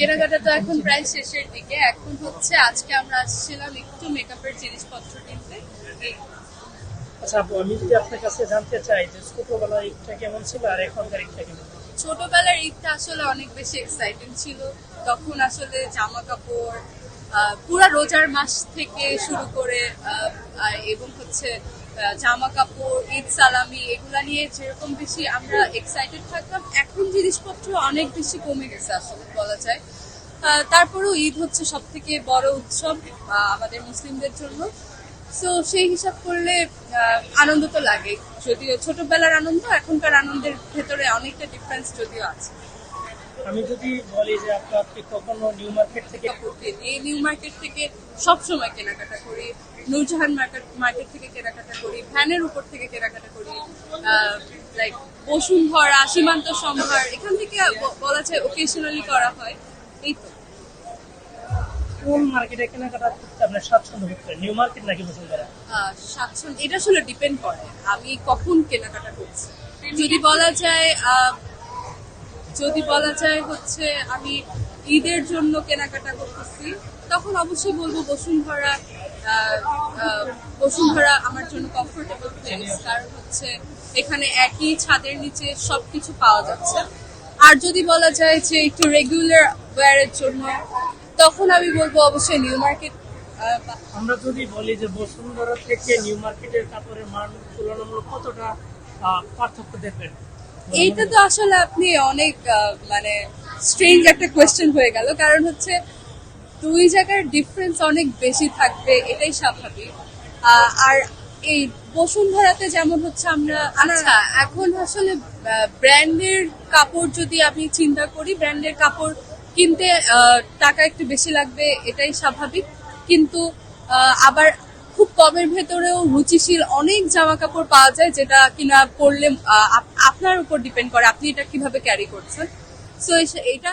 কেনাকাটা তো এখন প্রায় শেষের দিকে। এখন হচ্ছে আজকে আমরা আসছিলাম একটু মেকআপের জিনিসপত্র কিনতে। আচ্ছা আপু, আমি যদি আপনার কাছে জানতে চাই যে ছোটবেলার ঈদটা কেমন ছিল আর এখনকার ঈদটা কেমন? ছোটবেলার ঈদটা আসলে অনেক বেশি এক্সাইটিং ছিল। তখন আসলে জামা কাপড় পুরা রোজার মাস থেকে শুরু করে এবং হচ্ছে জামা কাপড়, ঈদ সালামি, এগুলা নিয়ে যেরকম বেশি আমরা এক্সাইটেড থাকতাম, এখন জিনিসপত্র অনেক বেশি কমে গেছে আসলে বলা যায়। তারপরেও ঈদ হচ্ছে সব থেকে বড় উৎসব আমাদের মুসলিমদের জন্য। তো সেই হিসাব করলে আনন্দ তো লাগে, যদিও ছোটবেলার আনন্দ এখনকার আনন্দের ভেতরে অনেকটা ডিফারেন্স যদিও আছে। আমি যদি বলি যে আপনার কখনো নিউ মার্কেট থেকে এই নিউ মার্কেট থেকে সবসময় কেনাকাটা করি, নূরজাহান মার্কেট থেকে কেনাকাটা করি, ভ্যানের উপর থেকে কেনাকাটা করি, লাইক বসুন্ধরা, সীমান্ত সম্ভার, এখান থেকে বলা যায় ওকেশনালি করা হয়। এই তো। কোন মার্কেটে কেনাকাটা করতে আপনার স্বাচ্ছন্দ্য বোধ করেন, নিউ মার্কেট নাকি বসুন্ধরা? স্বাচ্ছন্দ্য এটা আসলে ডিপেন্ড করে আমি কখন কেনাকাটা করছি। যদি বলা যায় হচ্ছে আমি ঈদের জন্য কেনাকাটা করতেছি, তখন অবশ্যই বলবো বসুন্ধরা আমার জন্য কমফোর্টেবল প্লেস, কারণ হচ্ছে এখানে একই ছাদের নিচে সবকিছু পাওয়া যাচ্ছে। আর যদি বলা যায় যে একটু রেগুলার ওয়্যারের জন্য, তখন আমি বলবো অবশ্যই নিউ মার্কেট। আমরা যদি বলি যে বসুন্ধরা থেকে নিউ মার্কেটের কাপড়ের মান তুলনামূলক কতটা পার্থক্য দেখবেন? এইটা তো আসলে আপনি অনেক মানে স্ট্রেঞ্জ একটা কোয়েশ্চেন হয়ে গেল, কারণ হচ্ছে দুই জায়গার ডিফারেন্স অনেক বেশি থাকবে, এটাই স্বাভাবিক। আর এই বসুন্ধরাতে যেমন হচ্ছে আমরা এখন আসলে ব্র্যান্ডের কাপড় যদি আমি চিন্তা করি, ব্র্যান্ডের কাপড় কিনতে টাকা একটু বেশি লাগবে, এটাই স্বাভাবিক। কিন্তু আবার খুব কমের ভেতরেও রুচিশীল অনেক জামা কাপড় পাওয়া যায়, যেটা কিনা পরলে আপনার উপর ডিপেন্ড করে আপনি এটা কিভাবে ক্যারি করছেন। সো এটা